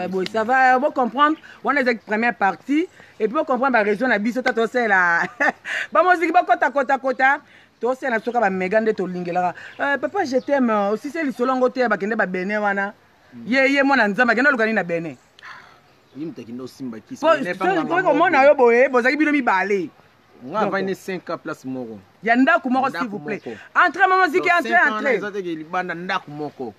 Bon, ça va, vous comprendre. On est la première partie. Et puis, on comprend la raison de biso, tu sais là. Bah, moi, je dis, kota. Tu sais, na soka ba megande to lingela. Papa, je t'aime. Aussi, c'est le solon côté, ba kende ba bene wana. Ye, moi, na nzamba, kende lukani na bene. Il me dit simba qui se n'est pas comment na yo boye, bozaki bino mi balé. On va venir 5 à place moko. Yanda kumoko s'il vous plaît. Entrez maman ziki entrez.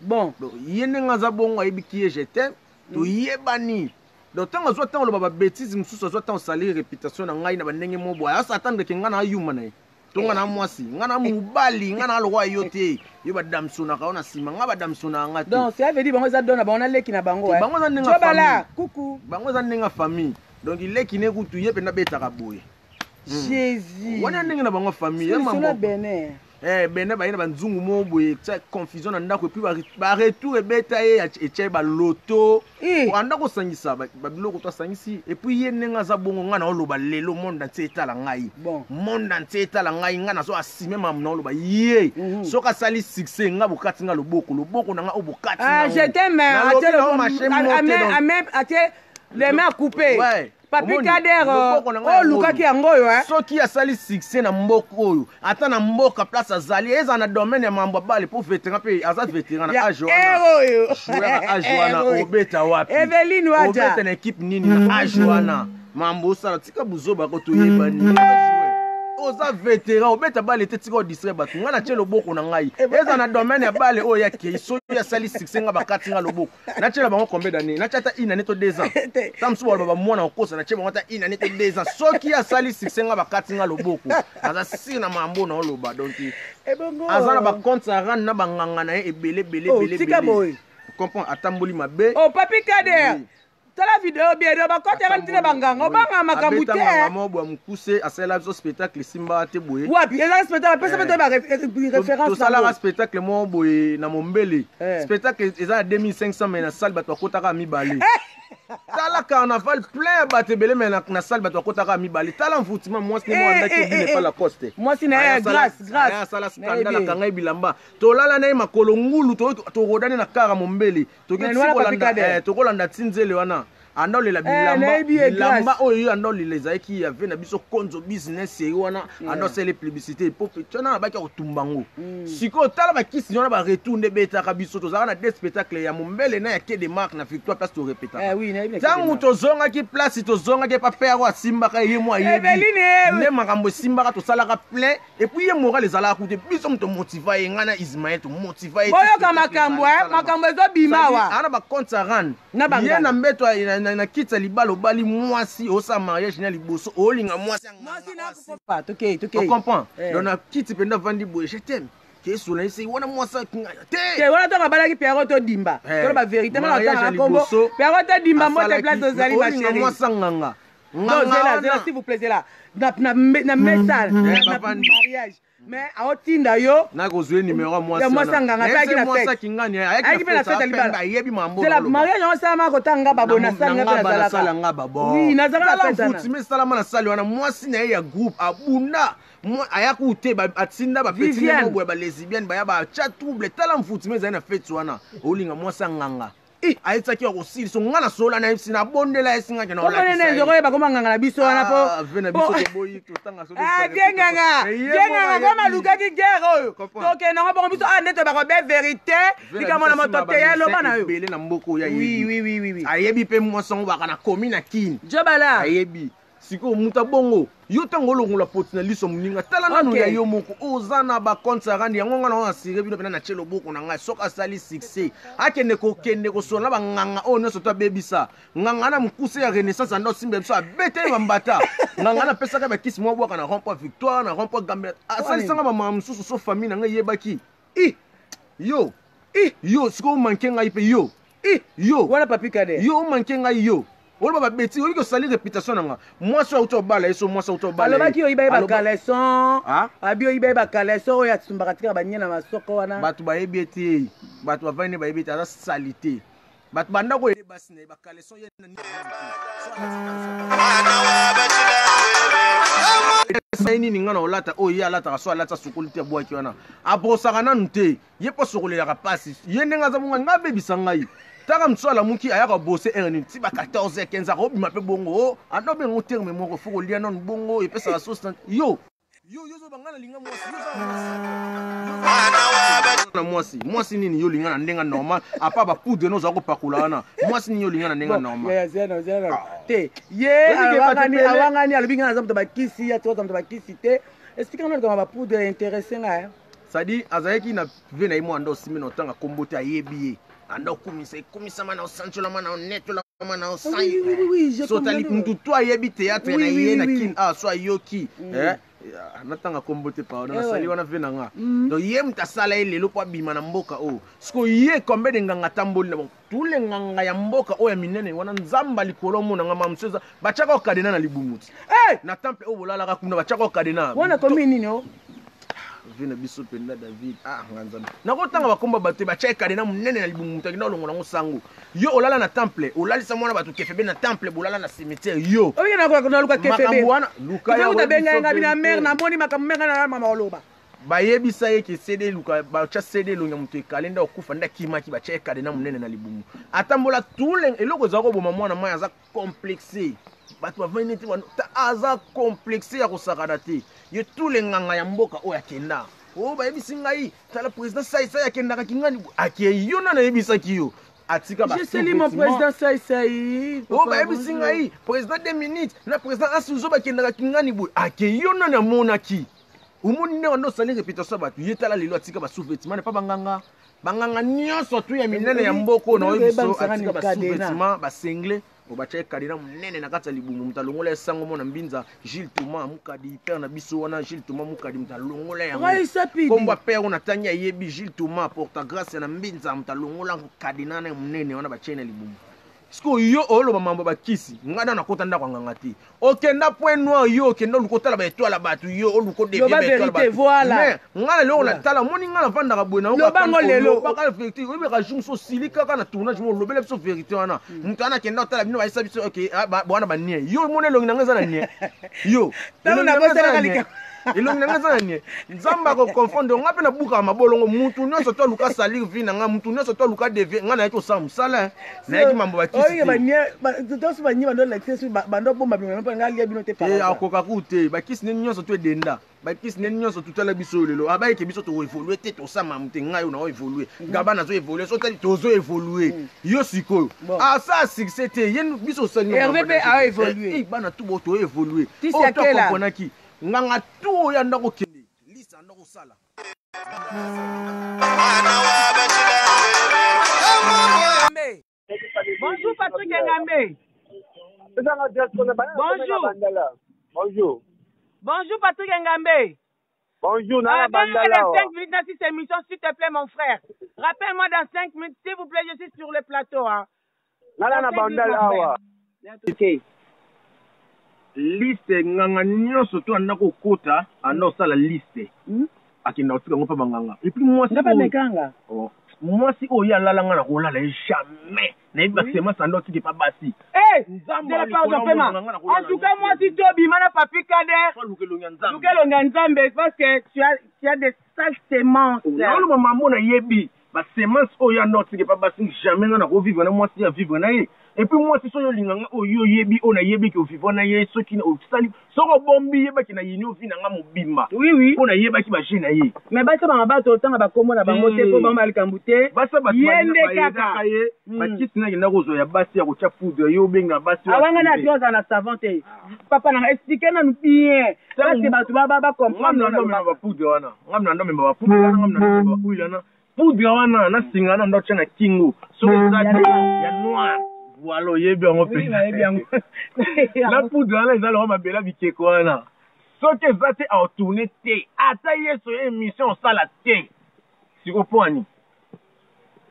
Bon. Yene ngaza bongo ayebiki je t'aime. To yebani. Donc tant que tant le bêtise mususu soit tant salir réputation na ngai na bandenge mo boya. Asa attendre que ngana yuma na. To ngana mwasi, ngana mubali, ngana lo yote. Yo ba damsuna ka ona sima, ngaba damsuna ngati. Donc ça veut dire bango za dona ba ona leki na bango. Bango za ndenga famille. Coucou. Bango za ndenga famille. Donc il leki ne kutu ye penda beta ka boye. Jésus. On a une bonne famille. Bene bayina banzungu mo boye confusion na ndako puis ba retour beta et tche ba loto. Anda ko sangisa ba biloko to sangisi et puis ye nenga za bongo ngana oloba lelo monde entier etala ngai. Monde entier etala ngai ngana so asime mam na oloba ye. Soka sali succès nga bokati nga loboko na nga obokati. Ah je t'aime. Até les mains coupées. Ouais. Papi Kader, oh Luka ki angoyo hein. Soki asali succès na mboko oyo, ata na mboka place azali, eza na domaine ya mambo bale pour vétéran pe azat vétéran na Ajoana. Joueur Ajoana obeta wapi? Eveline Waja. Obeta na équipe nini na Ajoana. Mambo sala tika buzoba ko toyebani. Oza vétéran obeta bale te tika distrait batu. Ngana che loboko na ngai. Eza na domaine ya bale oyo ya ke so ya sali succès nga bakati nga loboko. Na che la bango combien d'années? Na chata ina neto 2 ans. Tam so baba mwana okosa na che bango ta ina neto 2 ans. Soki ya sali succès nga bakati nga loboko. Aza si na mambo na oloba donc. Azana ba compte ran na banganga na ebele. Tika boy. Comprends atamboli mabe. Oh Papi Kader. Tala vidéo bien ba côté ran banganga banga makambu te. Maman bo mukuse asala zo spectacle simba te boye. Wapi eza spectacle pesa beto ba référence. To sala spectacle mo boye na Mombele. Spectacle eza 2500 mais na salle bato akotaka mibale. Tala carnaval plein batebele mais na salle bato akotaka mibale. Tala mfutima moi c'est moi ndaki bine pas la coste. Moi c'est na grâce. Ya sala scandale kanga bilamba. To lala na makolo ngulu to rodane na kara Mombele. To getsi to kolanda tinzele wana. Andole la bilamba oyo andole les aiki ya vena biso konzo business wana andole les publicités pour tona ba ka otumbango siko tala ba kisi yona ba retourner beta ka biso to zana des spectacles ya Mombele na ya ke de marque na victoire place to répéter oui na tangu to zonga ki place to zonga ke pa faire wa simba ka ye moi ye ne makambo simba ka to sala ka plein et puis ye moral les ala côté biso to motiver ngana Ismaël to motiver boyo ka makambo ezo bima wa ana ba compte ran ye na mbeto na kita libalo bali mwasi osa mariage na liboso olinga mwasi na pas OK tu comprends donc na kiti penda vandi boye je t'aime que sur là c'est wana mwasi te wana to ngabala ki Pierrot to dimba to ba vérité na ta kombo Pierrot to dimba mo te place ozali ma chérie mwasi nganga non zela s'il vous plaît zela na message na mariage mais a otinda yo na kozwe numéro moi ça moi sanganga ta kina moi ça kingani ayaki na fête libala yebi mambo c'est la mariage on ça ma kotanga babona sanga sala nga babo oui na zaka la fête mais salama na sali wana moi sina ya groupe abunda moi ayaku te ba atinda ba petit mo ba lesbienne ba ya ba chat trouble tala mfuti mais na fête wana olinga moi sanganga aitaki ya kosili so ngana sola na ipsi na bondela esinga kena ola kisa nene zokoye bakoma nganga na biso wana po vena biso to boyi to tanga so nganga koma lukaki guerre oyo toke na ngabo biso ndete bako be vérité likamona moto te ya loba na yo bele na mboko ya oui ayebi pe mwasongo baka na komi na kini jobala ayebi siko muta bongo yo tango longola potina liso muninga tala nanu ya yo moko ozana ba compte randi yango ngana na sire bino pena na chelo boko na ngai soka sali succès akende ko sona ba nganga o no sota bebisa nganga na mukuse ya renaissance ando simbe biso abete bambata nganga na pesa ka ba kisi mo bwaka na rempart victoire na rempart gambia asali sanga ba mamsusu so famille na ngai yebaki yo siko manke ngai pe yo wala Papi Kader yo manke ngai yo Olo ba beti o ko sali réputation nga moi so auto bala eso moi so auto bala alo baki o iba ba caleçon abi o iba ba caleçon o ya tsumbaka tika banyana masoko wana batu ba ebeti batu ba vane ba ebeti ala salite batu banda ko basi ne ba caleçon ye na ni nini nga na olata oyo ye alataka so alata sokoli te abwaki wana abrosaka nanu te ye mpo sokolelaka pasi ye ndenge aza bonga nga abebisa ngai taka mosusu alamuki ayaka bose ere nini ti ba 14 15 akobima mpe bongo anobengo terme moko fo kolia nanu bongo epesaka sosi yo ozobanga na linga mwasi nini yo linga na ndenga normal apa bapoudre no oza kopakola wana mwasi nini yo linga na ndenga normal te ye awangani alobi nga naza moto bakisi atoza moto bakisi te esika nga likama bapoudre intéressé nga sadi azalaki na ve na ye mwa anda osimi na otanga kombo te ayebi ye anda okumisama na osancolama na onetolama na ososotali mutu to ayebi théâtre na ye na kini so ayoki natanga kombo te pa nasali wana ve na nga donc ye mutu asala ye lelo mpo abima na mboka oyo siko ye kombe de nganga tamboli na bongo tule nganga ya mboka oyo ya minene wana nzamba likolo omona nga mamusu eza batiaka okadena na libumuti na temple oyo bolalaka kuna batiaka okadena wana komi nini o vina biso penda David nganzana nakotanga bakomba bato batia ekadena munene na libumu mutu akenda olongola ngo sango yo olala na temple olalisa mwana bato kefebe na temple bolala na cimetière yo oyo na luka kefebe wana luka ya benga nga bina mère na moni makambo menga na mama oloba bayebisa ye ke CD luka batia CD longa mutu ekalenda okufa nda kimaki batia ekadena munene na libumu atambola tule eloko za ko boma mwana maya aza complexé bato bavani neti aza complexé ya kosakana te ye tule nganga ya mboka oyo akenda bayebisi ngai tala président saisai akendaka kingani akei yo nana yebisaki yo atika bayebisi ngai président 2 minutes na président asuzo bakendaka kingani boye akei yo nana amonaki omoni nde wanda osali réputation ya bato ye tala lelo atika basous-vêtement pa banganga nyonso tu ya minene ya mboka oyo na oyebiso atika basous-vêtement basengle obatia ekadena munene na kati ya libumu mutu alongola esango mona mbinza Gilles Thomas mukadi père na biso wana Gilles Thomas mukadi mutu alongola yango kombo ya père ona tangi ayebi Gilles Thomas porta grâce na mbinza mutu alongola kadena na munene wana batia na libumu siko yo oloba mambo bakisi ngana nakota ndako nganga te okenda point noir yo okenda lukotala ba étoile bato yo oluko de étoile voilà ngana lelo na tala moni ngana vanda ka bwena ngo bango lelo baka vérité obe ka jum so silika kana tournage mo lobele so vérité wana mutana kenda tala bino ba isa biso OK bwana ba nie yo moni longi nanga za nie yo tala na bosala kalika elongi nanga za nie nzamba ko confondre ngape na buka mabolongo mutu nyonso to luka salir vi nanga mutu nyonso to luka devie ngana yaki osam sala na yaki mambo ba oyo banyie banyi bando lecture bando bomba bino mpa ngali bino te pa akoka kute bakisi neni nyonso to edenda bakisi neni nyonso tutala biso lelo abayeke biso to évoluer te to sama mute ngai na o évoluer gabana zo évoluer so tali tozo évoluer yo sikoyo asa succès te yen biso sali no RVP a évoluer bana tout bo to évoluer o to komponaki nganga tu ya ndako kende lisa ndako sala Bonjour Patrick Ngambe. Bonjour. Bonjour Patrick Ngambe. Bonjour, Nana Bandala. 5 minutes dans cette émission, s'il te plaît, mon frère. Rappelle-moi dans 5 minutes, s'il vous plaît, je suis sur le plateau. Hein. Nana Bandala. Ok. Liste nganga nyonso to andako kota ando sala liste. Akina otika ngopa banganga. Et puis moi c'est pas mekanga. Oh. Moi si oyo alala nga na kolala jamais. Na iba sema sando tiki pa basi. Nzamba la part de paiement. En tout cas moi si Tobi mana papi Kader. Lukelonga Nzambe parce que tu as des sales semences. Non maman mona yebi. Ba semence oyo ando tiki pa basi jamais nga na ko vivre na moi si ya vivre na ye. Et puis moi si soyo linganga oyo yebi ona yebi ki vivre na ye so ki sali soko bombi yeba ki na yini ofi na nga mobimba. Oui. Ona yeba ki ba jina ye. Mais ba sa ba to tanga ba komo na ba mote po ba mal kambute. Ba sa ba yende kaka ye. Ba kisina ki na ko zo ya basi ya ko cha poudre yo benga basi. Awanga na tioza na savante. Papa na expliquer na bien. Parce que ba tu ba comprendre na ba poudre wana. Ngamna ndo memba ba poudre wana ngamna ndo ba kuila na. Poudre wana na singa na ndo cha na kingo. So ya noir. Voilà, il est bien oui, la poudre là, ils allont m'appeler bikeko wana. Ce que ça c'est en tourner té. Ataye sur émission ça la té. Si vous prenez.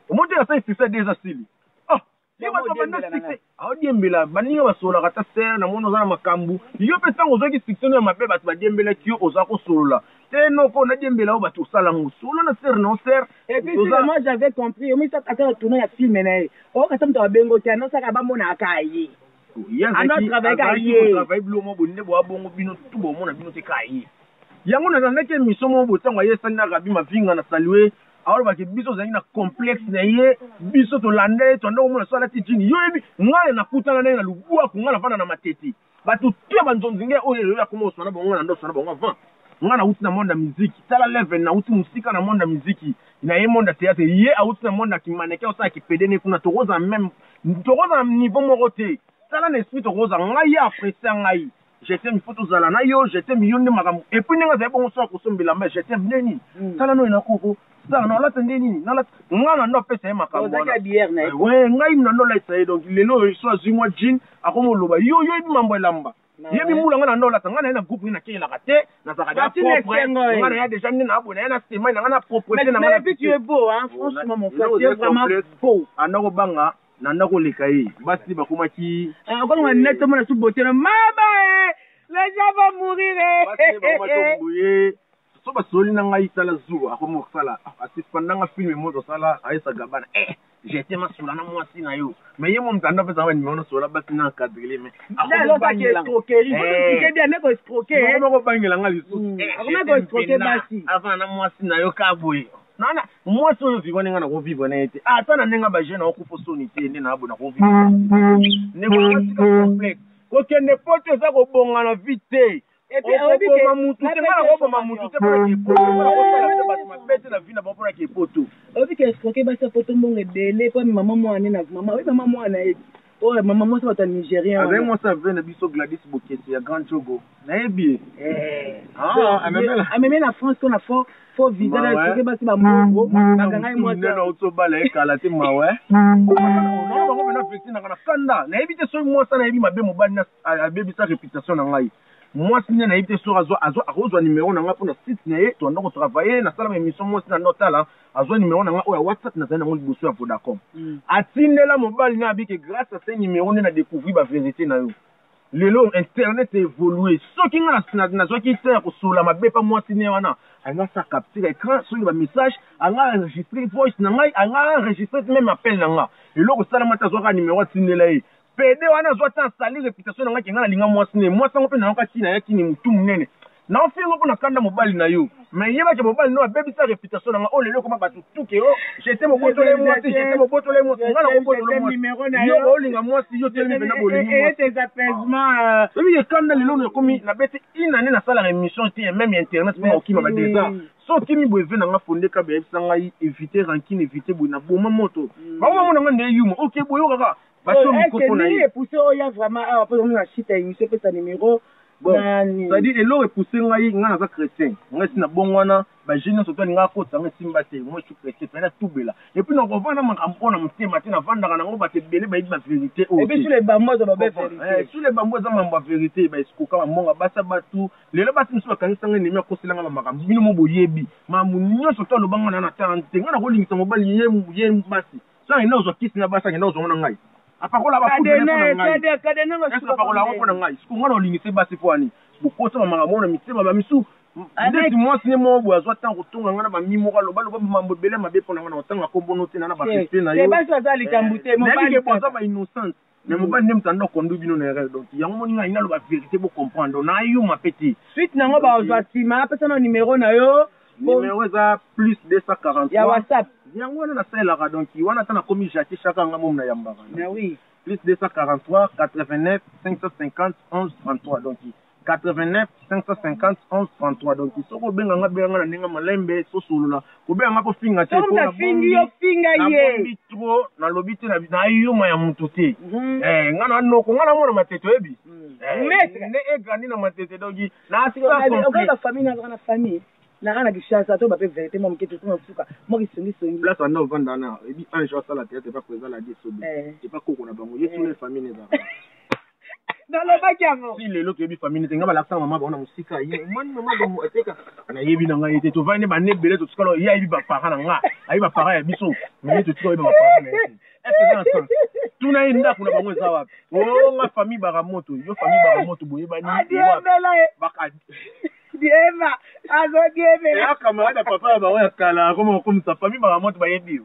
Au moins ça c'est déjà style. Ah, il va pas maintenant c'est. Ah, diembela, baninga basola kata ser na mono za makambu. Yo pesa ngozo ki fiction ya mabe ba diembela kio ozako solola. Non, on a dit que on va tout ça là, on a serre non serre. Et puis moi j'avais compris, mais ça a tourné un film, oh quand tu as bengo, tu as non ça va mon akaye. ando travailler bilo mo bonne bo abongo bino tout bo mona bino te kai yango na nzake émission mo bo tsango yesa na rabi mavinga na saluer alors ba ke biso zali na complexe na ye biso to lande to ndo mo na sala ti jini yo ebi ngale na kutana na lubua ku ngala vana na mateti batu tie banzonzinge oyo ya komo sona bongo na ndo sona bongo avant ngana uti na monde ya muziki tala level na uti musika na monde ya muziki na ye monde ya théâtre ye auti na monde ya kimaneke osa ki pedene kuna tokoza même tokoza niveau moko te tala na esprit tokoza ngai apprécier ngai j'étais mi photo zala na yo j'étais mi yonde makambo et puis ninga za bongo so ko sombela mais j'étais neni tala no ina koko ça non la tende nini na la ngana ndo pesa makambo ouais ngai mna ndo la isa donc lelo so azimwa jean akomo loba yo mambo elamba yebi mula ngana ndo la tangana na groupe na kila kate na zakada propre ngana ya déjà na abona na sema na propreté na ngana tu es beau hein franchement mon frère tu es vraiment beau andako banga na ndako leka ye basi bakomaki encore on net mo na sous beauté mama les gens vont mourir basi bakombuye so basoli na ngai tala zuwa akomo sala asipandanga film moto sala aisa gabana j'étais masula na mwasi na yo mais yemo mtanda pesa wa nimeona sola basi na cadrele mais akomo bangela escroquerie faut que bien neko escroquer akomo bangela ngali su akomo escroquer basi avant na mwasi na yo kaboye nana mwasi oyo vivre nga na ko vivre na ete ata na ndenga ba jeune okufa soni te nde na abo na ko vivre ne ko mwasi ka complexe ko kende poto za ko bonga na vite et puis on mamutu te ngala ko mamutu te para ki poto para ko tala basi mabete na vina ba para ki poto obi ke escroquer basi poto mbonge dele pa maman mwana na maman oui maman mwana oh maman moi ça va nigérien avec moi ça vient na biso Gladys Bokese ya Grand Togo na ebi ameme na France qu'on a faut visa na escroquer basi ba mongo na ganga moi na auto bala e kala te mawe non bango bena fixi na kana kanda na ebi te so moi ça na ebi mabe mobali na abebi sa réputation na ngai moi signé na ebi te so azwa numéro na nga pour na site na ye to ndako travailler na sala émission moi na notala azwa numéro na nga oya WhatsApp na zana ngo liboso ya Vodacom atindela mobali na abike grâce à ce numéro na découvrir ba vérité na yo lelo internet évolué soki nga na zwa ki te ko sola mabe pa moi signé wana anga sa capture écran sur ba message anga enregistrer voice na ngai anga enregistrer même appel na nga lelo ko sala mata zwa ka numéro atindela ye pede wana zwa ta installer réputation na nga ki nga na linga moi signé moi sango pe na nga tina yaki ni mutu munene na ofingo po na kanda mobali na yo mais yeba ke mobali no abebi sa réputation na nga o lelo koma batu tuke o j'étais mobotole moi ngala ko botole moi yo o linga moi si yo tele bena bolingo et tes apaisements oui ye kanda lelo no komi na beti inane na sala émission ti même internet pour okima ba déjà so kimi boeve na nga fonde ka be sanga éviter rancune éviter boina boma moto ba mo na nga ne yumo OK boyo kaka bato mikoko na ye pousse o ya vraiment après on a chita émission pe ta numéro bon c'est-à-dire elo repoussé ngai nga na za chrétien ngai sina bongwana ba jeune so to nga ko tsanga simba te moi je suis chrétien ça na tubela et puis na ko vana makampo na mutema te na vanda na ngo ba te bele ba ba vérité et puis sur les bambos ba ba vérité sur les bambos za mamba vérité ba esikoka monga basa batu lelo batu mso ba kanisa ngai nemi akoselanga ba makambo bino mo boyebi mamu nyonso to lo banga na tante nga na ko lingisa mobali ye basi ça ina zo kisi na basa ngenda zo mona ngai apakola ba kadene apakola ko na ngai siku ngana olingise basi fwani bukota mama ngona mitema ba misu ndeti moi sine mo bo azwa tango tonga ngana ba mimoka loba mambo bele mabe pona ngana otanga ko bono te na ba fete na yo c'est pas ça li kambute mo ba ke poza ba innocent mais mo ba nem tando kondu bino na erreur donc yango moni nga ina lo ba vérité bo comprendre na yo mapeti suite nango ba ozwa sima pesa no numéro na yo numéro za plus 243 ya WhatsApp yango na sala donc wana tana komi jati chaka ngamo na yambaka mais oui plus 243 89 550 11 33 donc 89 550 11 33 donc soko benga nga na ninga malembe so solula ko benga ko finga te ko na fingi yo finga ye na bitro na lobite na yuma ya mutu te ngana noko ngana mona mateto ebi ne egani na mateto donc na asika ko famille na famille na ana kishasa to ba pe vérité mo mketo to mfuka mo kisongi songi place anda ovanda na ebi un jour sala théâtre pas présent la desobi et pas koko na bango yesu les familles za dans le bakiango si lelo ke bi famille tenga ba laksa mama ba na musika ye mani mama do eteka na yebi na ngai te to vane ba nebele to tukalo ya yebi ba para na nga ayi ba para ya biso mais to tukalo ba para na ete est-ce que tuna inda kuna bango za wapi o nga famille ba moto yo famille ba moto boye ba ni baka Diema, azo dieme. Ya camarade papa ba wa kala comme sa famille ba moto ba yebi.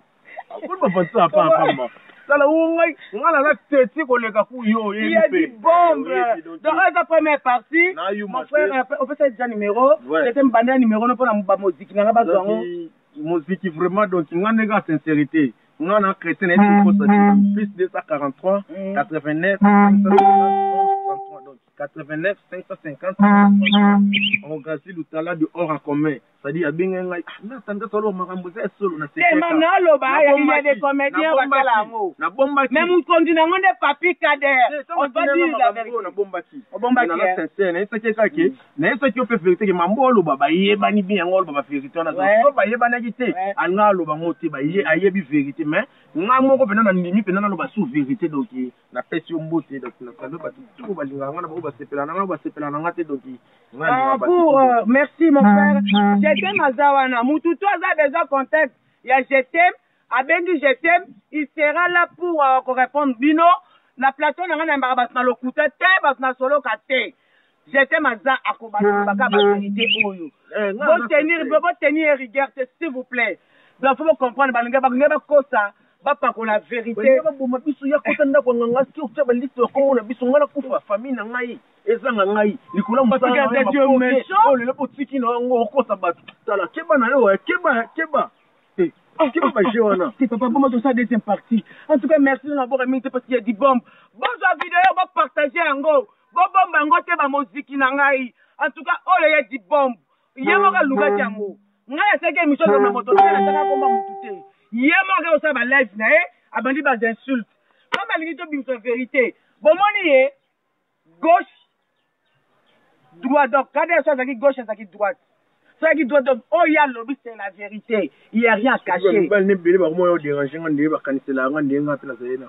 Ko ba fa ça pa pa. tala ngai ngala la teti koleka ku yo il y a du bombe donc la première partie mon frère on peut faire déjà numéro c'était mbanda numéro no pona ba musique na ba zongo musique vraiment donc ngane ga sincérité ngana chrétien et plus 243 89 533 donc 89 550 on gagne le talent de hors en commun c'est-à-dire abinga ngai natanda solo makambo za solo na c'est manalo ba il y a des comédiens bakala ngo na bomba ki même kondi na ngonde papi kader on va dire la vérité na bomba ki bomba ki na sincère na saki kaki na saki o pe vérité ke mambolo baba yebani bien ngolo baba vérité na so ba yebana kite angalo ba ngoti ba ayebi vérité mais nga moko pena na ndimi pena na lo ba sous vérité donc na pesi mbote donc na kalo ba tout ba linga ngana ba sepela na ba sepela na ngate donc pour merci mon frère j'étais mazawana mutu toi a déjà contact ya j'étais abengi j'étais il sera là pour répondre bino na plateau na ngana mbaka bas na lokuta te bas na solo ka te j'étais maza akobana baka ba vérité oyo bon tenir rigueur s'il vous plaît donc faut comprendre balinga ba kosa bapa ko la vérité ba biso ya kota ndako nganga ski utsa ba listo ko na biso ngana kufa famille na ngai ezanga ngai likula musanga oh le potiki na ngo kosa batu tala keba na yo keba keba ba jewana c'est papa pour moi ça deuxième partie en tout cas merci de l'avoir aimé parce qu'il y a du bombe bonjour vidéo va partager ngo bo bomba ngo te ba muziki na ngai en tout cas oh il y a du bombe yemo ka luga jango ngai c'est que mission na moto na taka komba mutute yemo ka osa ba live na abandi ba insulte comme alingi to bimso vérité bon moni gauche droite donc quand ça qui gauche ça qui droite ça qui droite donc oh ya lobby c'est la vérité il y a rien caché ba ne bele ba mo yo déranger ngande ba kanisela ngande ngapela zena